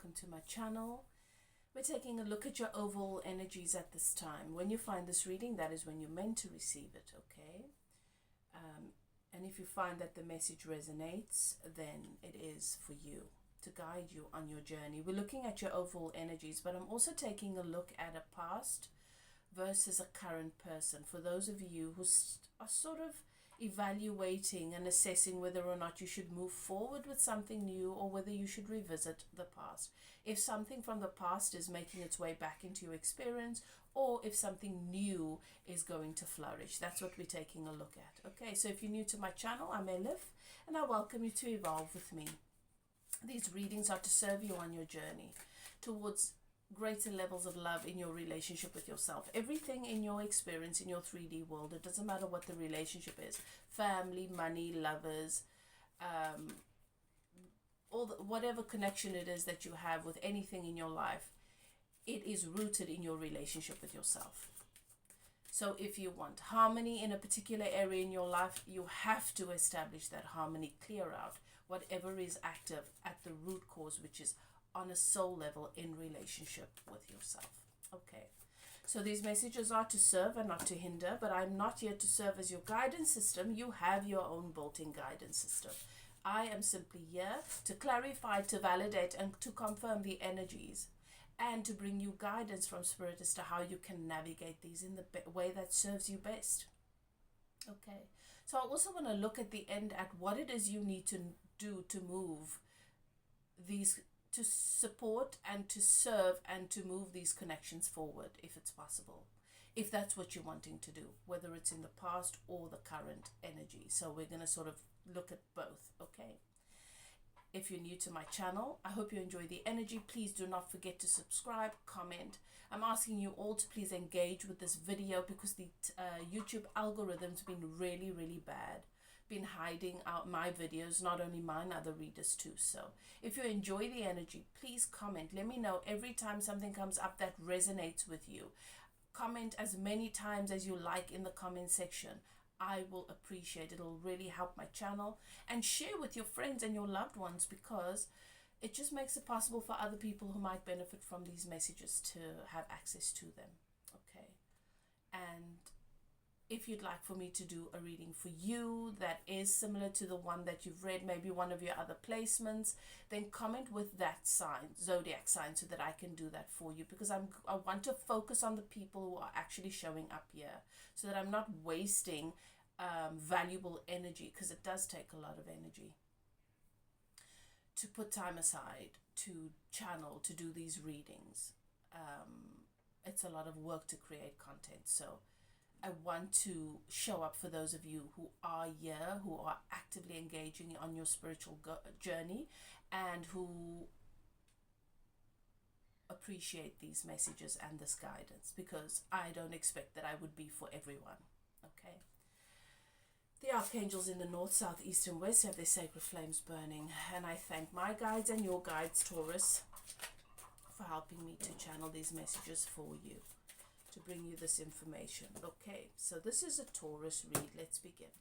welcome to my channel. We're taking a look at your overall energies at this time. When you find this reading, that is when you're meant to receive it, okay? And if you find that the message resonates, then it is for you, to guide you on your journey. We're looking at your overall energies, but I'm also taking a look at a past versus a current person. For those of you who are sort of evaluating and assessing whether or not you should move forward with something new or whether you should revisit the past. If something from the past is making its way back into your experience, or if something new is going to flourish. That's what we're taking a look at. Okay, so if you're new to my channel, I'm Elif, and I welcome you to evolve with me. These readings are to serve you on your journey towards greater levels of love in your relationship with yourself. Everything in your experience, in your 3D world, it doesn't matter what the relationship is, family, money, lovers, whatever connection it is that you have with anything in your life, it is rooted in your relationship with yourself. So if you want harmony in a particular area in your life, you have to establish that harmony, clear out whatever is active at the root cause, which is on a soul level in relationship with yourself. Okay, so these messages are to serve and not to hinder, but I'm not here to serve as your guidance system. You have your own built-in guidance system. I am simply here to clarify, to validate, and to confirm the energies, and to bring you guidance from Spirit as to how you can navigate these in the way that serves you best. Okay, so I also want to look at the end at what it is you need to do to move these, to support and to serve and to move these connections forward, if it's possible, if that's what you're wanting to do, whether it's in the past or the current energy. So we're going to sort of look at both. Okay, if you're new to my channel, I hope you enjoy the energy. Please do not forget to subscribe, comment. I'm asking you all to please engage with this video because the YouTube algorithm's been really bad, been hiding out my videos, not only mine, other readers too. So if you enjoy the energy, please comment. Let me know every time something comes up that resonates with you. Comment as many times as you like in the comment section. I will appreciate it. It'll really help my channel, and share with your friends and your loved ones, because it just makes it possible for other people who might benefit from these messages to have access to them. Okay, and if you'd like for me to do a reading for you that is similar to the one that you've read, maybe one of your other placements, then comment with that sign, zodiac sign, so that I can do that for you, because I want to focus on the people who are actually showing up here, so that I'm not wasting valuable energy, because it does take a lot of energy to put time aside to channel, to do these readings. It's a lot of work to create content, so I want to show up for those of you who are here, who are actively engaging on your spiritual journey, and who appreciate these messages and this guidance, because I don't expect that I would be for everyone. Okay. The archangels in the north, south, east, and west have their sacred flames burning, and I thank my guides and your guides, Taurus, for helping me to channel these messages for you, to bring you this information. Okay, so this is a Taurus read. Let's begin.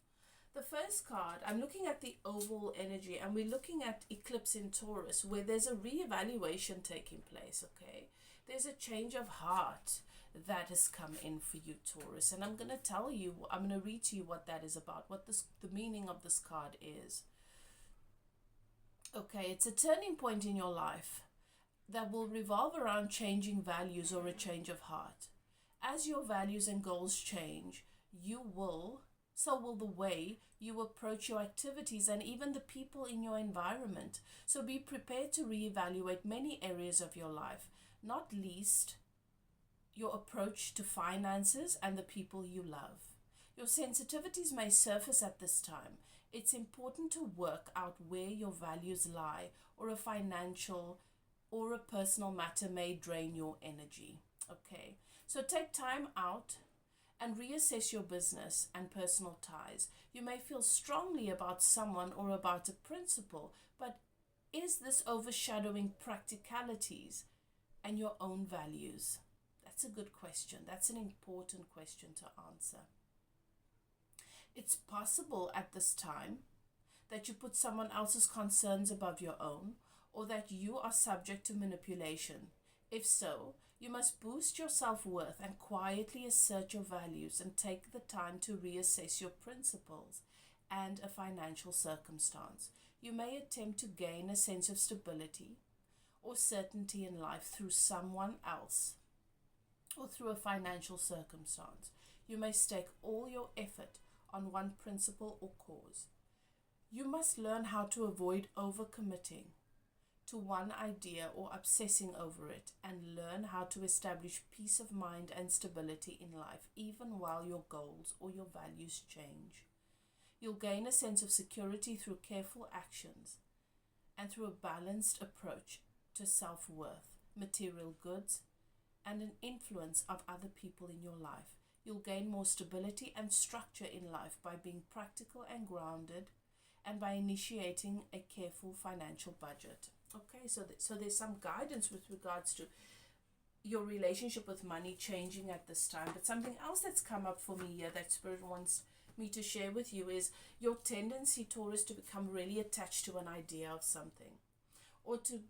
The first card, I'm looking at the overall energy, and we're looking at eclipse in Taurus, where there's a reevaluation taking place. Okay, there's a change of heart that has come in for you, Taurus, and I'm going to tell you, I'm going to read to you what that is about, what the meaning of this card is. Okay, it's a turning point in your life that will revolve around changing values or a change of heart. As your values and goals change, so will the way you approach your activities and even the people in your environment. So be prepared to reevaluate many areas of your life, not least your approach to finances and the people you love. Your sensitivities may surface at this time. It's important to work out where your values lie, or a financial or a personal matter may drain your energy. Okay, so take time out and reassess your business and personal ties. You may feel strongly about someone or about a principle, but is this overshadowing practicalities and your own values? That's a good question. That's an important question to answer. It's possible at this time that you put someone else's concerns above your own, or that you are subject to manipulation? If so, you must boost your self-worth and quietly assert your values and take the time to reassess your principles and a financial circumstance. You may attempt to gain a sense of stability or certainty in life through someone else or through a financial circumstance. You may stake all your effort on one principle or cause. You must learn how to avoid overcommitting to one idea or obsessing over it, and learn how to establish peace of mind and stability in life, even while your goals or your values change. You'll gain a sense of security through careful actions and through a balanced approach to self-worth, material goods, and an influence of other people in your life. You'll gain more stability and structure in life by being practical and grounded, and by initiating a careful financial budget. Okay, so there's some guidance with regards to your relationship with money changing at this time. But something else that's come up for me here that Spirit wants me to share with you is your tendency, Taurus, to become really attached to an idea of something, or to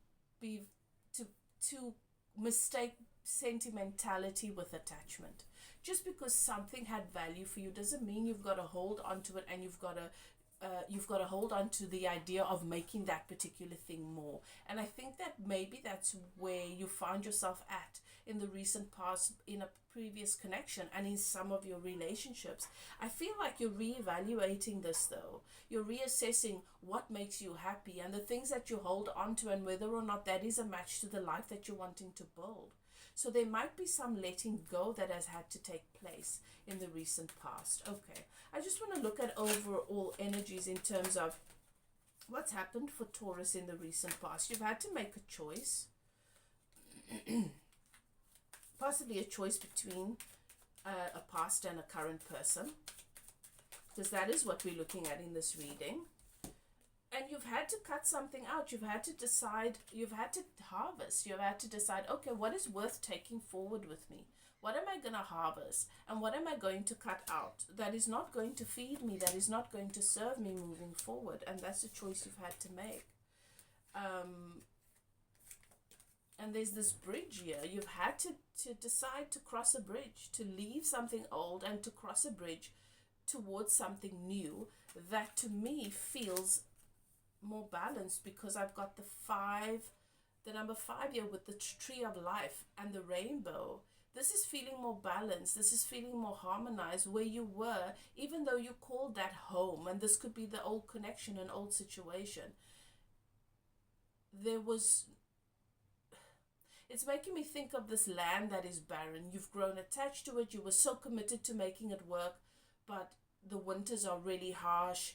mistake sentimentality with attachment. Just because something had value for you doesn't mean you've got to hold on to it, and you've got to hold on to the idea of making that particular thing more. And I think that maybe that's where you found yourself at in the recent past, in a previous connection, and in some of your relationships. I feel like you're reevaluating this though. You're reassessing what makes you happy and the things that you hold on to, and whether or not that is a match to the life that you're wanting to build. So there might be some letting go that has had to take place in the recent past. Okay, I just want to look at overall energies in terms of what's happened for Taurus in the recent past. You've had to make a choice, possibly a choice between a past and a current person, because that is what we're looking at in this reading. And you've had to cut something out. You've had to decide, you've had to harvest. You've had to decide, okay, what is worth taking forward with me? What am I going to harvest? And what am I going to cut out that is not going to feed me, that is not going to serve me moving forward? And that's a choice you've had to make. And there's this bridge here. You've had to decide to cross a bridge, to leave something old and to cross a bridge towards something new that to me feels more balanced, because I've got the number 5 here with the tree of life and the rainbow. This is feeling more balanced. This is feeling more harmonized. Where you were, even though you called that home, and this could be the old connection, an old situation, it's making me think of this land that is barren. You've grown attached to it. You were so committed to making it work, but the winters are really harsh.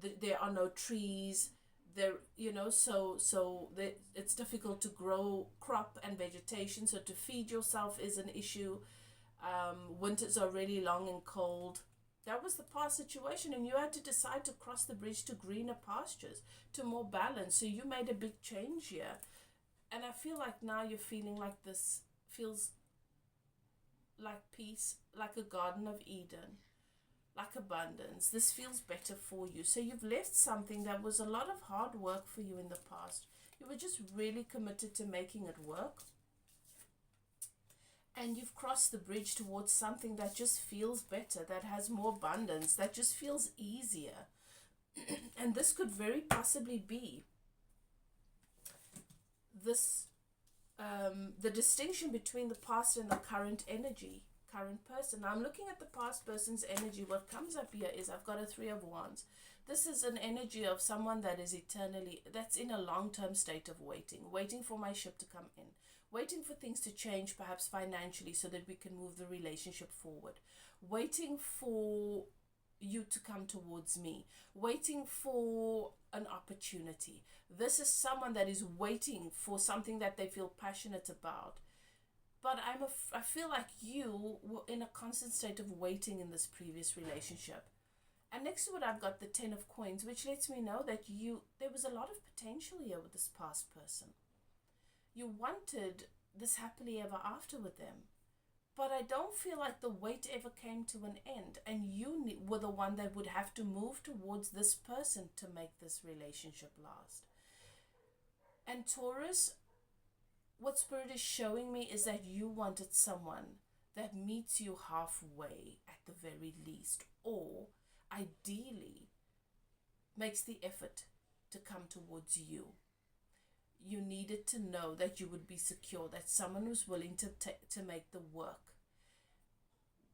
There are no trees. It's difficult to grow crop and vegetation. So to feed yourself is an issue. Winters are really long and cold. That was the past situation, and you had to decide to cross the bridge to greener pastures, to more balance. So you made a big change here. And I feel like now you're feeling like this feels like peace, like a Garden of Eden, like abundance. This feels better for you. So you've left something that was a lot of hard work for you in the past. You were just really committed to making it work. And you've crossed the bridge towards something that just feels better, that has more abundance, that just feels easier. And this could very possibly be this, the distinction between the past and the current energy, current person. Now I'm looking at the past person's energy. What comes up here is I've got a 3 of Wands. This is an energy of someone that is that's in a long-term state of waiting for my ship to come in, waiting for things to change, perhaps financially, so that we can move the relationship forward, waiting for you to come towards me, waiting for an opportunity. This is someone that is waiting for something that they feel passionate about. But I feel like you were in a constant state of waiting in this previous relationship. And next to it, I've got the 10 of Coins, which lets me know that there was a lot of potential here with this past person. You wanted this happily ever after with them. But I don't feel like the wait ever came to an end. And you were the one that would have to move towards this person to make this relationship last. And Taurus, what Spirit is showing me is that you wanted someone that meets you halfway at the very least, or ideally makes the effort to come towards you. You needed to know that you would be secure, that someone was willing to make the work.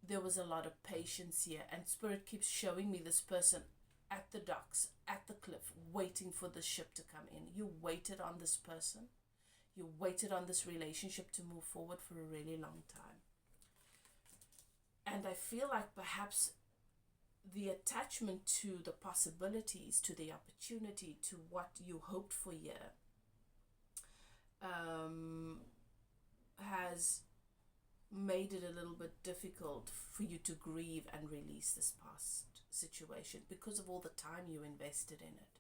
There was a lot of patience here, and Spirit keeps showing me this person at the docks, at the cliff, waiting for the ship to come in. You waited on this person. You waited on this relationship to move forward for a really long time. And I feel like perhaps the attachment to the possibilities, to the opportunity, to what you hoped for here, has made it a little bit difficult for you to grieve and release this past situation because of all the time you invested in it.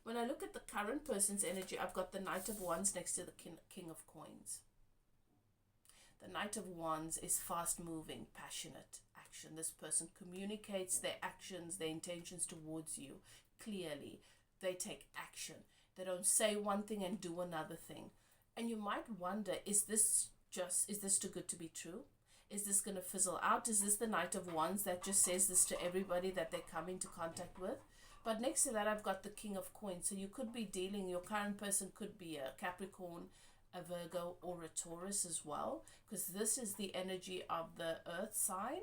When I look at the current person's energy, I've got the Knight of Wands next to the King of Coins. The Knight of Wands is fast-moving, passionate action. This person communicates their actions, their intentions towards you clearly. They take action. They don't say one thing and do another thing. And you might wonder, is this too good to be true? Is this going to fizzle out? Is this the Knight of Wands that just says this to everybody that they come into contact with? But next to that, I've got the King of Coins. So you could be dealing, your current person could be a Capricorn, a Virgo, or a Taurus as well, because this is the energy of the earth sign.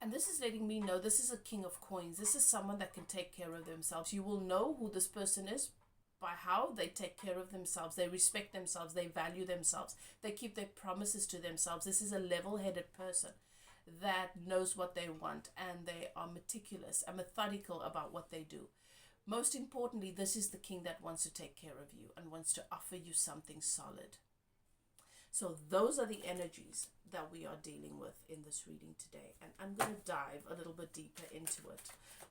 And this is letting me know this is a King of Coins. This is someone that can take care of themselves. You will know who this person is by how they take care of themselves. They respect themselves. They value themselves. They keep their promises to themselves. This is a level-headed person that knows what they want, and they are meticulous and methodical about what they do. Most importantly, this is the king that wants to take care of you and wants to offer you something solid. So those are the energies that we are dealing with in this reading today. And I'm going to dive a little bit deeper into it.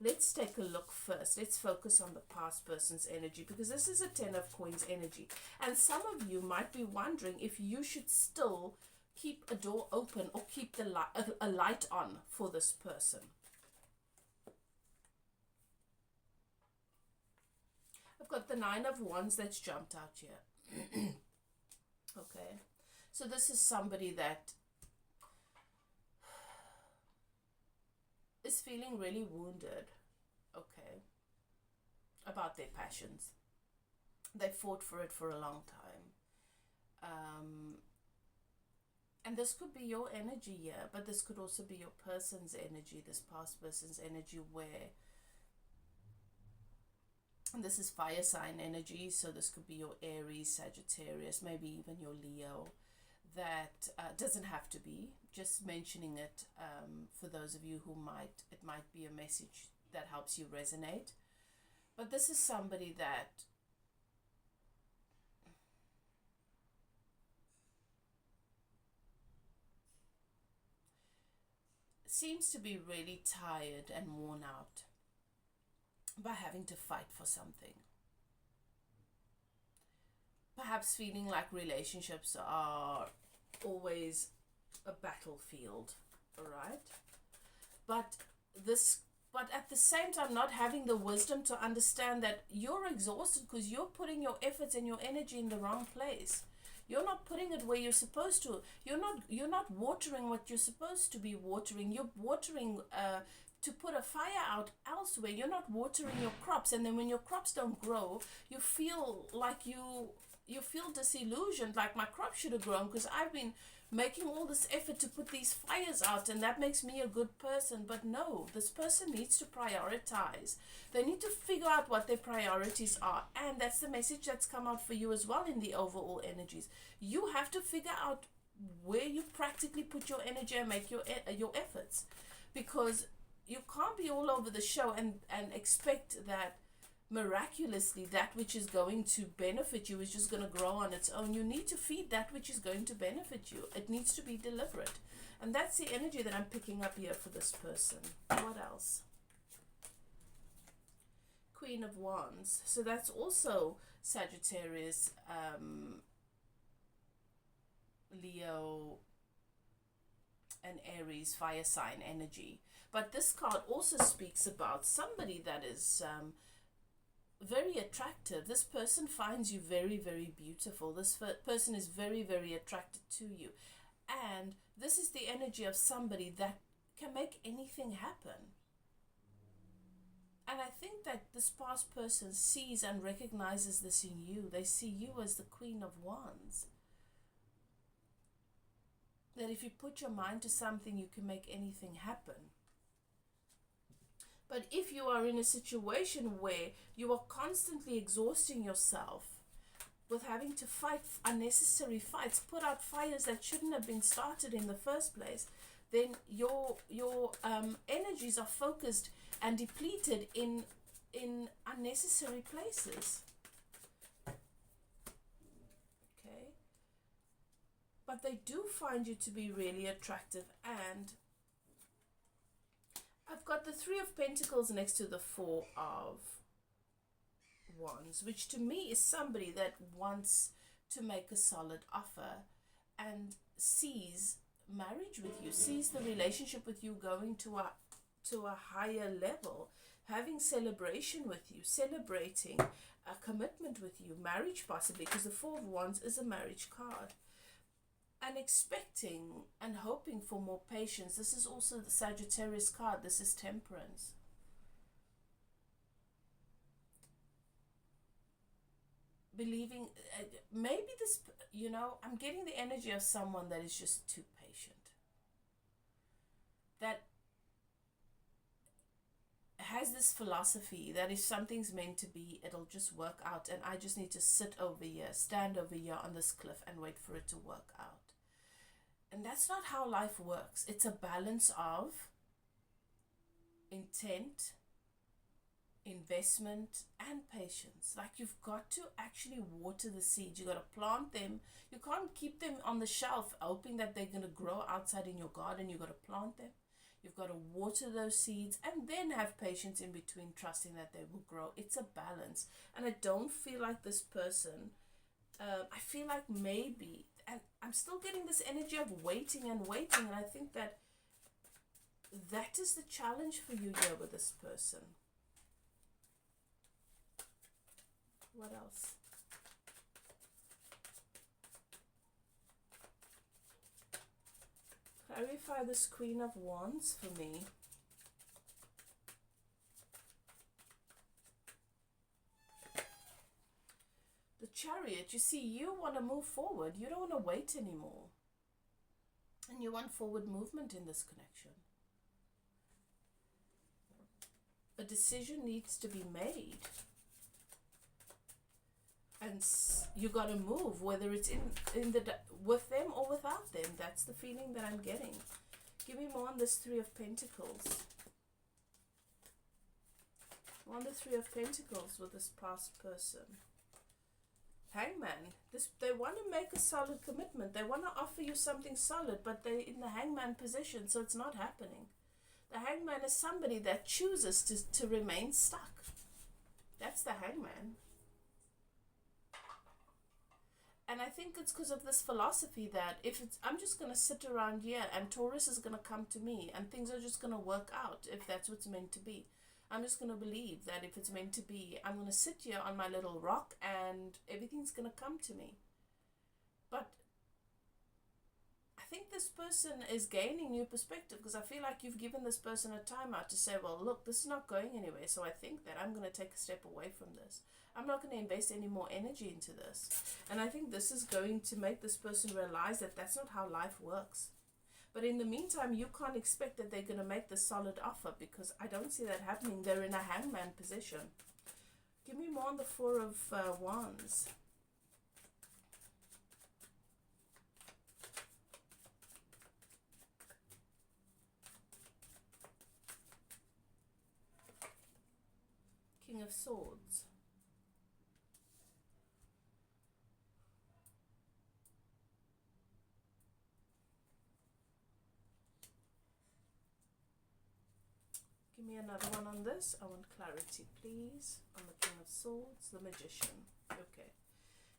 Let's take a look first. Let's focus on the past person's energy, because this is a 10 of Coins energy. And some of you might be wondering if you should still keep a door open or keep a light on for this person. I've got the 9 of Wands that's jumped out here. Okay. So this is somebody that is feeling really wounded, okay, about their passions. They fought for it for a long time. And this could be your energy here, but this could also be your person's energy, this past person's energy, where, and this is fire sign energy, so this could be your Aries, Sagittarius, maybe even your Leo. That doesn't have to be, just mentioning it for those of you who it might be a message that helps you resonate. But this is somebody that seems to be really tired and worn out by having to fight for something. Perhaps feeling like relationships are always a battlefield, all right? But at the same time not having the wisdom to understand that you're exhausted because you're putting your efforts and your energy in the wrong place. You're not putting it where you're supposed to. You're not watering what you're supposed to be watering. You're watering to put a fire out elsewhere. You're not watering your crops, and then when your crops don't grow, you feel like you feel disillusioned, like my crop should have grown because I've been making all this effort to put these fires out, and that makes me a good person. But no, this person needs to prioritize. They need to figure out what their priorities are, and that's the message that's come out for you as well in the overall energies. You have to figure out where you practically put your energy and make your efforts, because you can't be all over the show and expect that miraculously that which is going to benefit you is just going to grow on its own. You need to feed that which is going to benefit you. It needs to be deliberate. And that's the energy that I'm picking up here for this person. What else? Queen of Wands. So that's also Sagittarius, Leo, and Aries, fire sign energy. But this card also speaks about somebody that is very attractive. This person finds you very, very beautiful. This person is very, very attracted to you. And this is the energy of somebody that can make anything happen. And I think that this past person sees and recognizes this in you. They see you as the Queen of Wands. That if you put your mind to something, you can make anything happen. But if you are in a situation where you are constantly exhausting yourself with having to fight unnecessary fights, put out fires that shouldn't have been started in the first place, then your energies are focused and depleted in unnecessary places. Okay? But they do find you to be really attractive, and I've got the Three of Pentacles next to the Four of Wands, which to me is somebody that wants to make a solid offer and sees marriage with you, sees the relationship with you going to a higher level, having celebration with you, celebrating a commitment with you, marriage possibly, because the Four of Wands is a marriage card, and expecting and hoping for more patience. This is also the Sagittarius card. This is Temperance. Believing, maybe this, I'm getting the energy of someone that is just too patient. That has this philosophy that if something's meant to be, it'll just work out, and I just need to sit over here, stand over here on this cliff and wait for it to work out. And that's not how life works. It's a balance of intent, investment, and patience. Like, you've got to actually water the seeds. You've got to plant them. You can't keep them on the shelf hoping that they're going to grow outside in your garden. You've got to plant them. You've got to water those seeds and then have patience in between, trusting that they will grow. It's a balance. And I don't feel like this person, I feel like maybe, and I'm still getting this energy of waiting and waiting, and I think that is the challenge for you here with this person. What else? Clarify this Queen of Wands for me. The Chariot, you see, you want to move forward. You don't want to wait anymore. And you want forward movement in this connection. A decision needs to be made. And you got to move, whether it's with them or without them. That's the feeling that I'm getting. Give me more on this Three of Pentacles. More on the Three of Pentacles with this past person. Hangman. They want to make a solid commitment. They want to offer you something solid, but they're in the hangman position, so it's not happening. The hangman is somebody that chooses to remain stuck. That's the hangman. And I think it's because of this philosophy that I'm just going to sit around here and Taurus is going to come to me and things are just going to work out if that's what's meant to be. I'm just going to believe that if it's meant to be, I'm going to sit here on my little rock and everything's going to come to me. But I think this person is gaining new perspective, because I feel like you've given this person a timeout to say, well, look, this is not going anywhere, so I think that I'm going to take a step away from this. I'm not going to invest any more energy into this. And I think this is going to make this person realize that that's not how life works. But in the meantime, you can't expect that they're going to make the solid offer, because I don't see that happening. They're in a hangman position. Give me more on the Four of Wands. King of Swords. Give me another one on this. I want clarity, please. On the King of Swords, the Magician. Okay.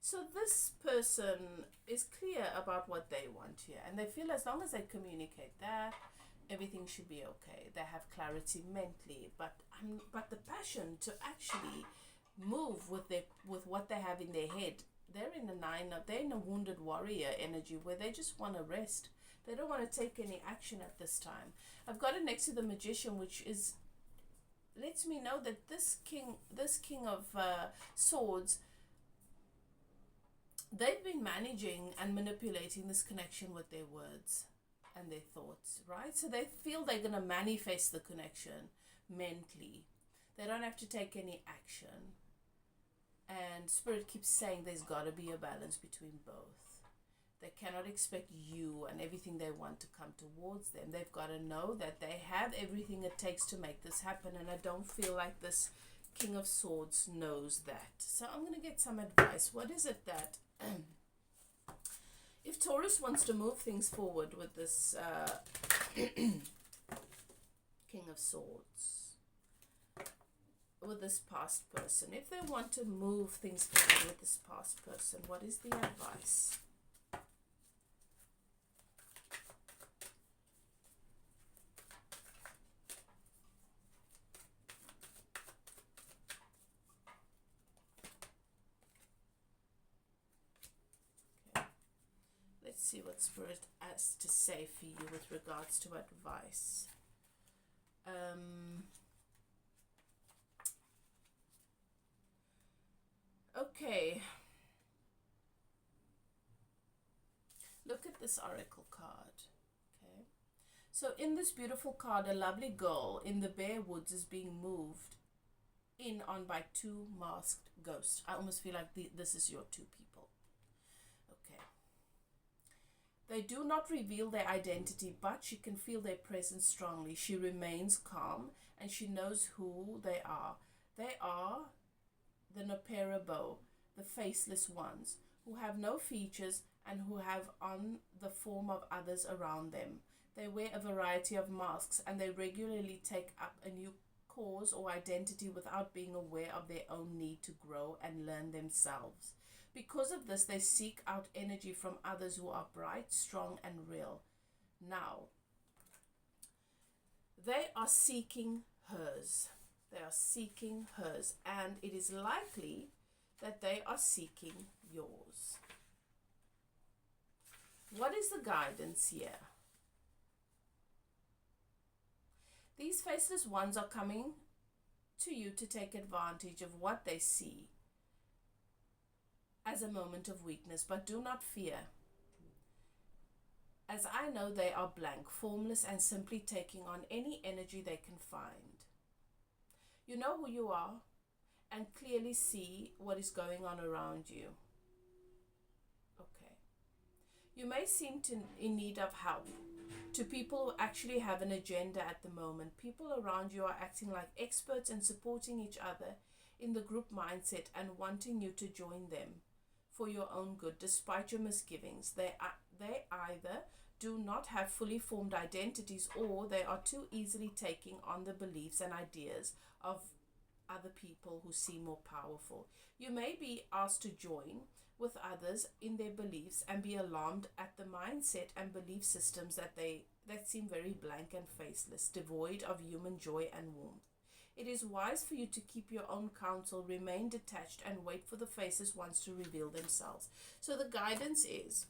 So this person is clear about what they want here, and they feel as long as they communicate that, everything should be okay. They have clarity mentally, but the passion to actually move with what they have in their head. They're in they're in a wounded warrior energy where they just want to rest. They don't want to take any action at this time. I've got it next to the Magician, which lets me know that this king of swords, they've been managing and manipulating this connection with their words and their thoughts, right? So they feel they're going to manifest the connection mentally. They don't have to take any action. And Spirit keeps saying there's got to be a balance between both. They cannot expect you and everything they want to come towards them. They've got to know that they have everything it takes to make this happen. And I don't feel like this King of Swords knows that. So I'm going to get some advice. What is it that... if Taurus wants to move things forward with this King of Swords, with this past person, if they want to move things forward with this past person, what is the advice? Okay. Let's see what Spirit has to say for you with regards to advice. Okay, look at this oracle card. Okay, so in this beautiful card, a lovely girl in the bare woods is being moved in on by two masked ghosts. I almost feel like this is your two people. Okay, they do not reveal their identity, but she can feel their presence strongly. She remains calm and she knows who they are. They are the Noperabo, the faceless ones, who have no features and who have on the form of others around them. They wear a variety of masks and they regularly take up a new cause or identity without being aware of their own need to grow and learn themselves. Because of this, they seek out energy from others who are bright, strong, and real. Now, they are seeking hers. They are seeking hers, and it is likely that they are seeking yours. What is the guidance here? These faceless ones are coming to you to take advantage of what they see as a moment of weakness, but do not fear. As I know, they are blank, formless, and simply taking on any energy they can find. You know who you are and clearly see what is going on around you. Okay. You may seem in need of help to people who actually have an agenda at the moment. People around you are acting like experts and supporting each other in the group mindset and wanting you to join them for your own good, despite your misgivings. They either do not have fully formed identities, or they are too easily taking on the beliefs and ideas of other people who seem more powerful. You may be asked to join with others in their beliefs and be alarmed at the mindset and belief systems that seem very blank and faceless, devoid of human joy and warmth. It is wise for you to keep your own counsel, remain detached, and wait for the faceless ones to reveal themselves. So the guidance is,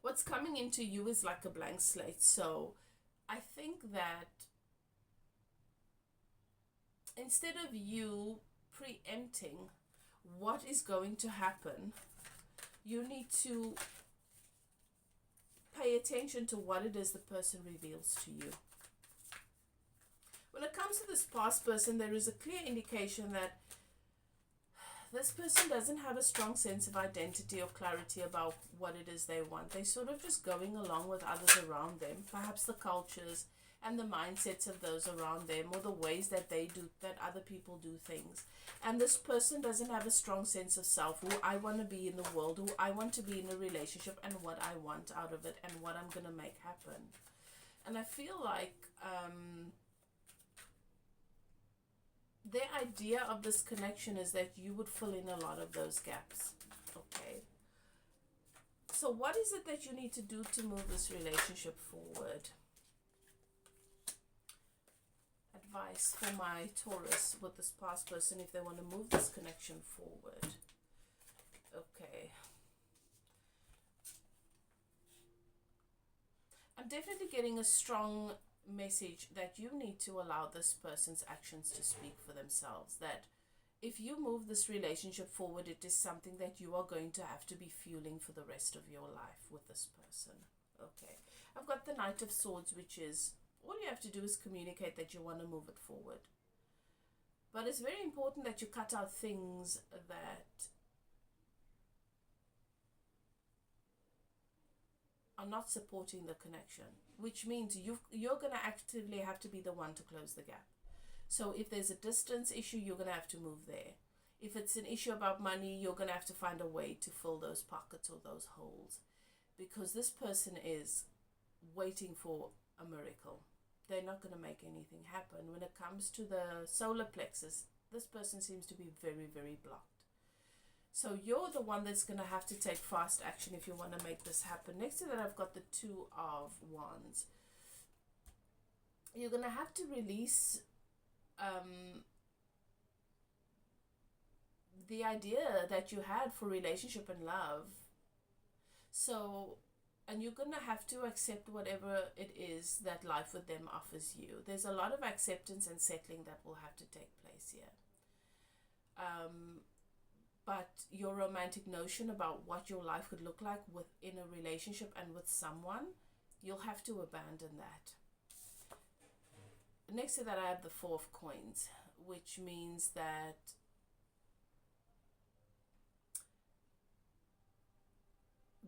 what's coming into you is like a blank slate. So I think that instead of you preempting what is going to happen, you need to pay attention to what it is the person reveals to you. When it comes to this past person, there is a clear indication that this person doesn't have a strong sense of identity or clarity about what it is they want. They're sort of just going along with others around them, perhaps the cultures and the mindsets of those around them, or the ways that other people do things. And this person doesn't have a strong sense of self, who I want to be in the world, who I want to be in a relationship, and what I want out of it, and what I'm going to make happen. And I feel like their idea of this connection is that you would fill in a lot of those gaps. Okay. So what is it that you need to do to move this relationship forward? advice for my Taurus with this past person if they want to move this connection forward. Okay. I'm definitely getting a strong message that you need to allow this person's actions to speak for themselves. That if you move this relationship forward, it is something that you are going to have to be fueling for the rest of your life with this person. Okay. I've got the Knight of Swords, which is all you have to do is communicate that you want to move it forward. But it's very important that you cut out things that are not supporting the connection, which means you're going to actively have to be the one to close the gap. So if there's a distance issue, you're going to have to move there. If it's an issue about money, you're going to have to find a way to fill those pockets or those holes, because this person is waiting for a miracle. They're not going to make anything happen. When it comes to the solar plexus, this person seems to be very, very blocked. So you're the one that's going to have to take fast action if you want to make this happen. Next to that, I've got the Two of Wands. You're going to have to release the idea that you had for relationship and love. So, and you're going to have to accept whatever it is that life with them offers you. There's a lot of acceptance and settling that will have to take place here. But your romantic notion about what your life could look like within a relationship and with someone, you'll have to abandon that. Next to that, I have the Four of Coins, which means that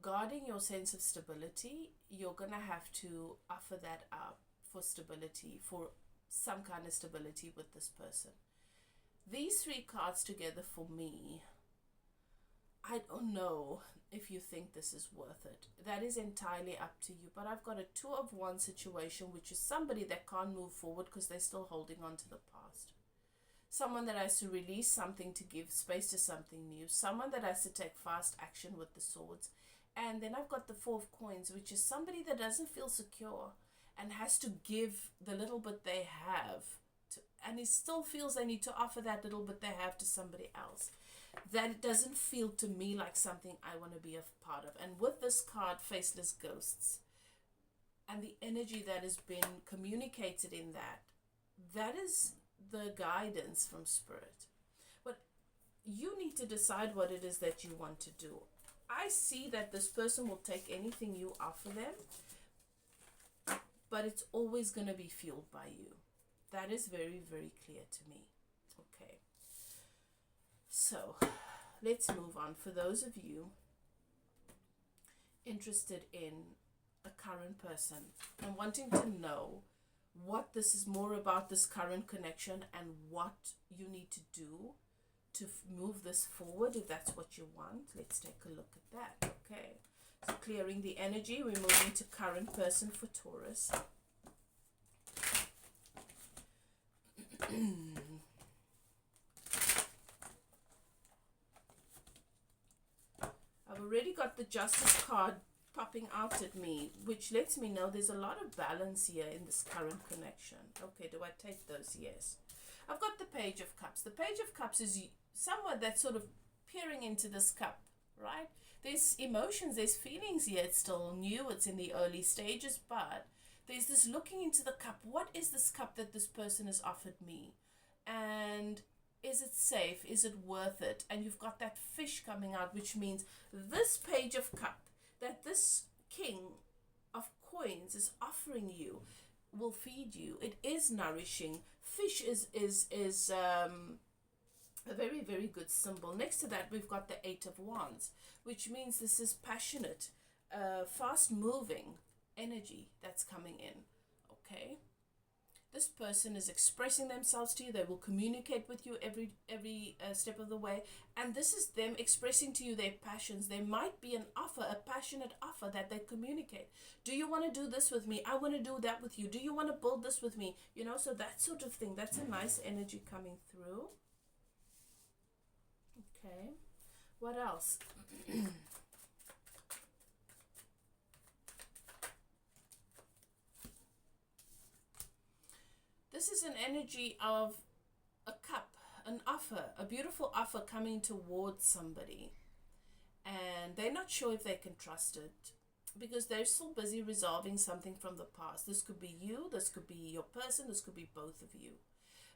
guarding your sense of stability, you're going to have to offer that up for stability, for some kind of stability with this person. These three cards together for me, I don't know if you think this is worth it. That is entirely up to you. But I've got a Two of Wands situation, which is somebody that can't move forward because they're still holding on to the past. Someone that has to release something to give space to something new. Someone that has to take fast action with the swords. And then I've got the Four of Coins, which is somebody that doesn't feel secure and has to give the little bit they have. And it still feels they need to offer that little bit they have to somebody else. That it doesn't feel to me like something I want to be a part of. And with this card, Faceless Ghosts, and the energy that has been communicated in that, that is the guidance from Spirit. But you need to decide what it is that you want to do. I see that this person will take anything you offer them, but it's always going to be fueled by you. That is very, very clear to me. Okay. So, let's move on. For those of you interested in a current person and wanting to know what this is more about, this current connection, and what you need to do to move this forward, if that's what you want, let's take a look at that. Okay. So, clearing the energy, we're moving to current person for Taurus. I've already got the Justice card popping out at me, which lets me know there's a lot of balance here in this current connection. Okay, do I take those? Yes. I've got the Page of Cups. The Page of Cups is someone that's sort of peering into this cup, right? There's emotions, there's feelings here. It's still new, it's in the early stages, but there's this looking into the cup. What is this cup that this person has offered me? And is it safe? Is it worth it? And you've got that fish coming out, which means this Page of Cup that this King of Coins is offering you will feed you. It is nourishing. Fish is a very, very good symbol. Next to that, we've got the Eight of Wands, which means this is passionate, fast-moving energy that's coming in. Okay. This person is expressing themselves to you. They will communicate with you every step of the way. And this is them expressing to you their passions. There might be an offer, a passionate offer that they communicate. Do you want to do this with me? I want to do that with you. Do you want to build this with me? You know, so that sort of thing. That's a nice energy coming through. Okay. What else? This is an energy of a cup, an offer, a beautiful offer coming towards somebody. And they're not sure if they can trust it because they're still busy resolving something from the past. This could be you, this could be your person, this could be both of you.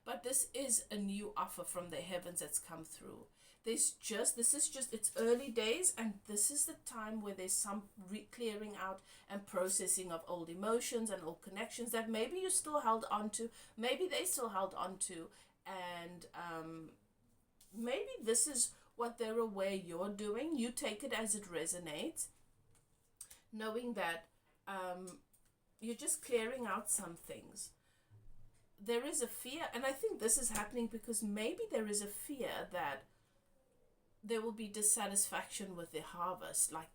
But this is a new offer from the heavens that's come through. This is just, it's early days, and this is the time where there's some clearing out and processing of old emotions and old connections that maybe you still held on to, maybe they still held on to, and maybe this is what they're aware you're doing. You take it as it resonates, knowing that you're just clearing out some things. There is a fear, and I think this is happening because maybe there is a fear that there will be dissatisfaction with the harvest. Like,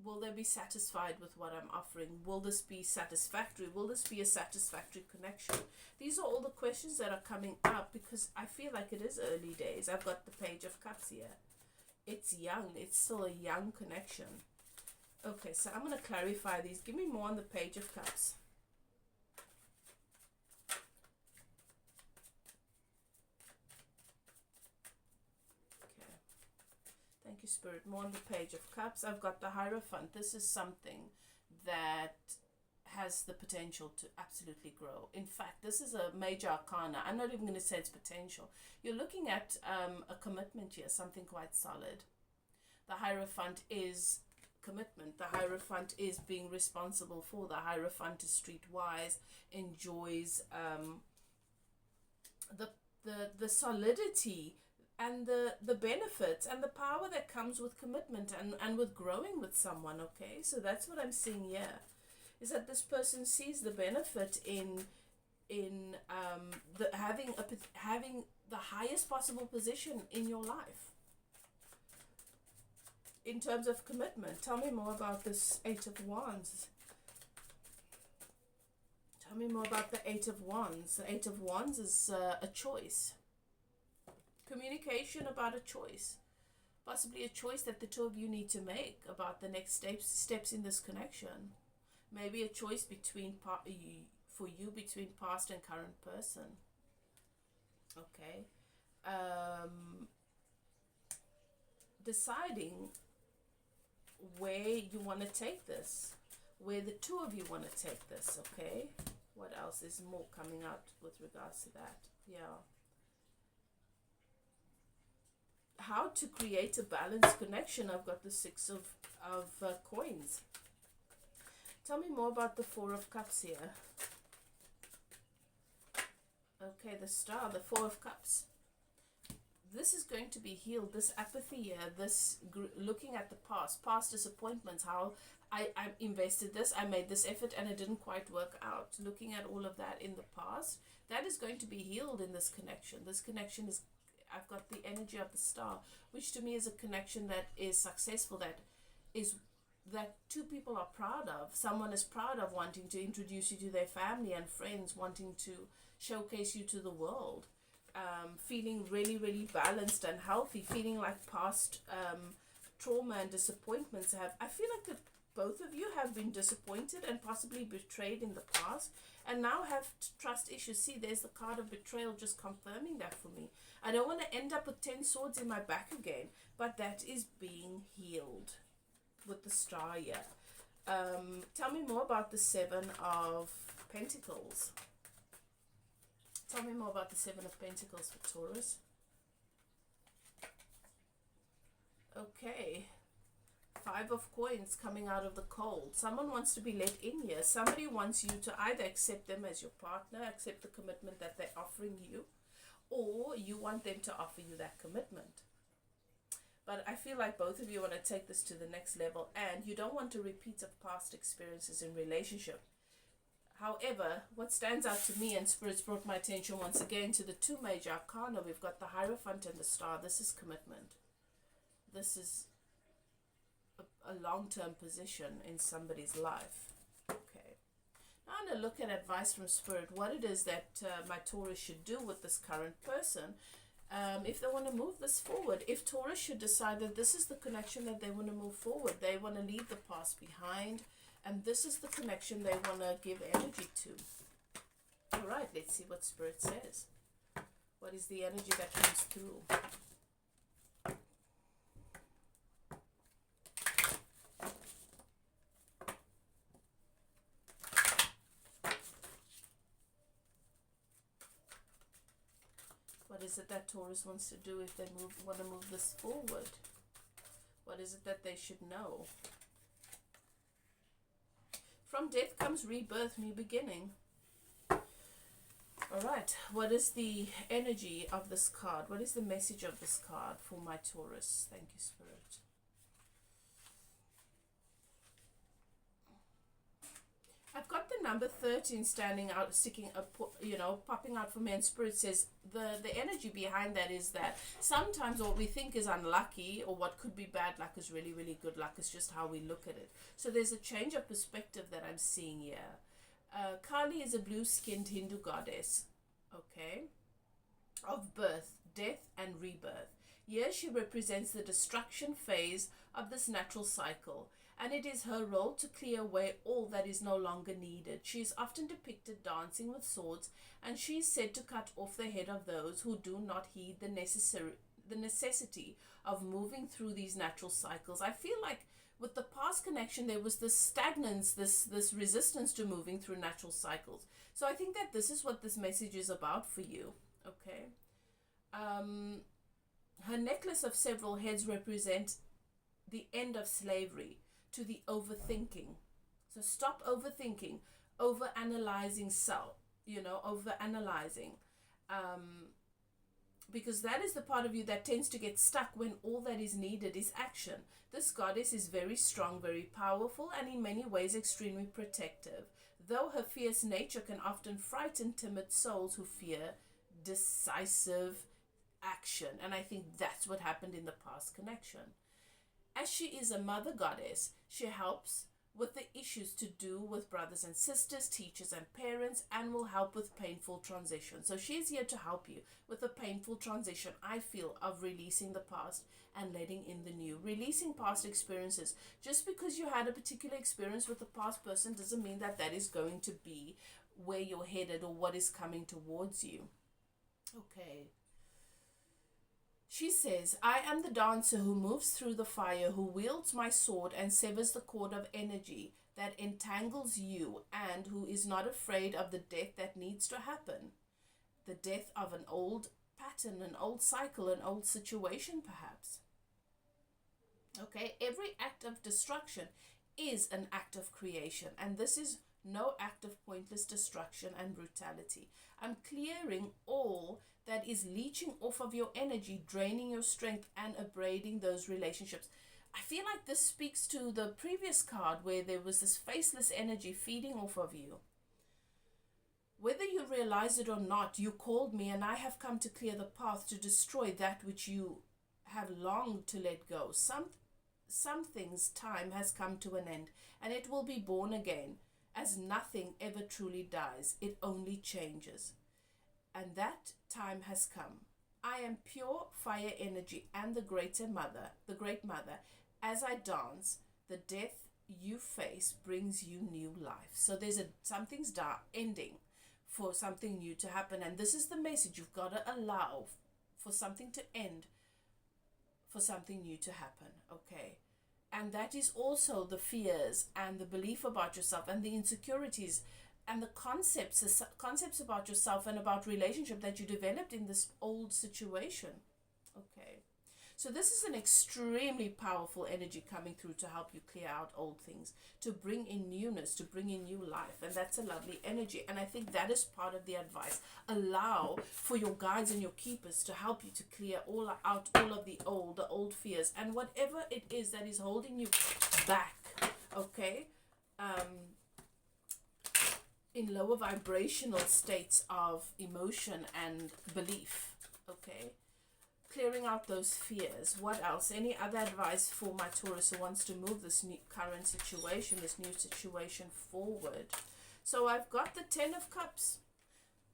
will they be satisfied with what I'm offering? Will this be satisfactory? Will this be a satisfactory connection? These are all the questions that are coming up because I feel like it is early days. I've got the Page of Cups here. It's young. It's still a young connection. Okay, so I'm going to clarify these. Give me more on the Page of Cups. Thank you, Spirit. More on the Page of Cups. I've got the Hierophant. This is something that has the potential to absolutely grow. In fact, this is a major arcana. I'm not even going to say it's potential. You're looking at a commitment here, something quite solid. The Hierophant is commitment. The Hierophant is being responsible for. The Hierophant is streetwise, enjoys the solidity and the benefits and the power that comes with commitment and with growing with someone. Okay, so that's what I'm seeing here, is that this person sees the benefit in having the highest possible position in your life in terms of commitment. Tell me more about this Eight of Wands. Tell me more about the Eight of Wands. The Eight of Wands is a choice. Communication about a choice, possibly a choice that the two of you need to make about the next steps in this connection. Maybe a choice between between past and current person. Okay, deciding where you want to take this, where the two of you want to take this. Okay, what else is more coming out with regards to that? Yeah. How to create a balanced connection. I've got the Six of Coins. Tell me more about the Four of Cups here. Okay, the Star, the Four of Cups. This is going to be healed. This apathy here, this looking at the past disappointments, how I invested this, I made this effort and it didn't quite work out. Looking at all of that in the past, that is going to be healed in this connection. This connection is, I've got the energy of the Star, which to me is a connection that is successful, that two people are proud of. Someone is proud of, wanting to introduce you to their family and friends, wanting to showcase you to the world, feeling really, really balanced and healthy, feeling like past trauma and disappointments I feel like that both of you have been disappointed and possibly betrayed in the past and now have trust issues. See, there's the card of betrayal just confirming that for me. I don't want to end up with 10 swords in my back again, but that is being healed with the Star here. Tell me more about the Seven of Pentacles. Tell me more about the Seven of Pentacles for Taurus. Okay. Five of Coins coming out of the cold. Someone wants to be let in here. Somebody wants you to either accept them as your partner, accept the commitment that they're offering you, or you want them to offer you that commitment. But I feel like both of you want to take this to the next level, and you don't want a repeat of past experiences in relationship. However, what stands out to me, and Spirit's brought my attention once again to the two major arcana, we've got the Hierophant and the Star. This is commitment. This is a long-term position in somebody's life. Okay. Now I'm going to look at advice from Spirit, what it is that my Taurus should do with this current person if they want to move this forward. If Taurus should decide that this is the connection that they want to move forward, they want to leave the past behind, and this is the connection they want to give energy to. All right, let's see what Spirit says. What is the energy that comes through? What is it that Taurus wants to do if they want to move this forward? What is it that they should know? From death comes rebirth, new beginning. All right, what is the energy of this card? What is the message of this card for my Taurus? Thank you, Spirit. I've got the number 13 standing out, sticking up, popping out for me, and Spirit says the energy behind that is that sometimes what we think is unlucky or what could be bad luck is really, really good luck. It's just how we look at it. So there's a change of perspective that I'm seeing here. Kali is a blue-skinned Hindu goddess, okay, of birth, death, and rebirth. Here she represents the destruction phase of this natural cycle, and it is her role to clear away all that is no longer needed. She is often depicted dancing with swords, and she is said to cut off the head of those who do not heed the necessity of moving through these natural cycles. I feel like with the past connection, there was this stagnance, this resistance to moving through natural cycles. So I think that this is what this message is about for you, okay? Her necklace of several heads represent the end of slavery to the overthinking. So stop overthinking, overanalyzing self, overanalyzing. Because that is the part of you that tends to get stuck when all that is needed is action. This goddess is very strong, very powerful, and in many ways extremely protective, though her fierce nature can often frighten timid souls who fear decisive action. And I think that's what happened in the past connection. As she is a mother goddess, she helps with the issues to do with brothers and sisters, teachers and parents, and will help with painful transition. So she's here to help you with a painful transition, I feel, of releasing the past and letting in the new. Releasing past experiences. Just because you had a particular experience with a past person doesn't mean that that is going to be where you're headed or what is coming towards you. Okay. She says, I am the dancer who moves through the fire, who wields my sword and severs the cord of energy that entangles you, and who is not afraid of the death that needs to happen. The death of an old pattern, an old cycle, an old situation, perhaps. Okay, every act of destruction is an act of creation, and this is no act of pointless destruction and brutality. I'm clearing all that is leeching off of your energy, draining your strength, and abrading those relationships. I feel like this speaks to the previous card where there was this faceless energy feeding off of you. Whether you realize it or not, you called me, and I have come to clear the path to destroy that which you have longed to let go. Some things' time has come to an end, and it will be born again, as nothing ever truly dies. It only changes. And that time has come. I am pure fire energy and the great mother. As I dance, the death you face brings you new life. So something's ending for something new to happen. And this is the message. You've got to allow for something to end, for something new to happen. Okay. And that is also the fears and the belief about yourself and the insecurities and the concepts about yourself and about relationship that you developed in this old situation. Okay. So this is an extremely powerful energy coming through to help you clear out old things, to bring in newness, to bring in new life. And that's a lovely energy. And I think that is part of the advice. Allow for your guides and your keepers to help you to clear out all of the old fears and whatever it is that is holding you back. Okay. In lower vibrational states of emotion and belief. Okay. Clearing out those fears. What else? Any other advice for my Taurus who wants to move this current situation, this new situation forward? So I've got the 10 of Cups.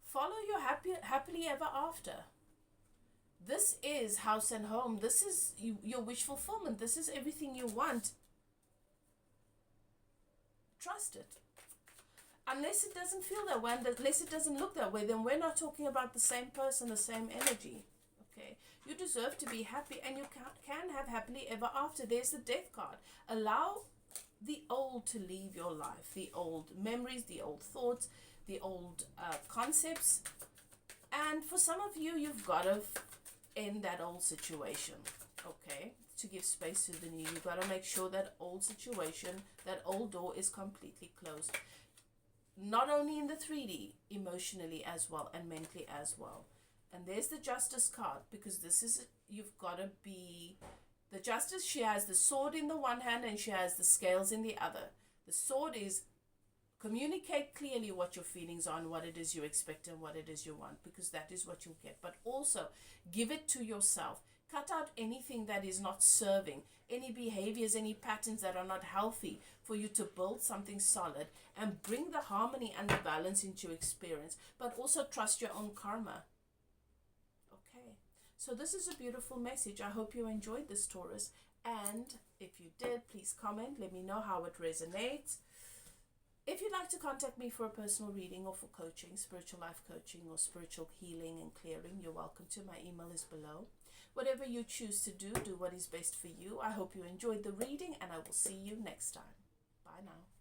Follow your happily ever after. This is house and home. This is your wish fulfillment. This is everything you want. Trust it. Unless it doesn't feel that way, unless it doesn't look that way, then we're not talking about the same person, the same energy. Okay, you deserve to be happy, and you can have happily ever after. There's the death card. Allow the old to leave your life, the old memories, the old thoughts, the old concepts. And for some of you, you've got to end that old situation, okay? To give space to the new, you've got to make sure that old situation, that old door is completely closed. Not only in the 3D, emotionally as well, and mentally as well. And there's the Justice card, because this is, you've got to be, the Justice, she has the sword in the one hand and she has the scales in the other. The sword is communicate clearly what your feelings are and what it is you expect and what it is you want, because that is what you'll get. But also, give it to yourself. Cut out anything that is not serving, any behaviors, any patterns that are not healthy for you to build something solid and bring the harmony and the balance into experience, but also trust your own karma. Okay, so this is a beautiful message. I hope you enjoyed this, Taurus. And if you did, please comment. Let me know how it resonates. If you'd like to contact me for a personal reading or for coaching, spiritual life coaching or spiritual healing and clearing, you're welcome to. My email is below. Whatever you choose to do, do what is best for you. I hope you enjoyed the reading, and I will see you next time. Bye now.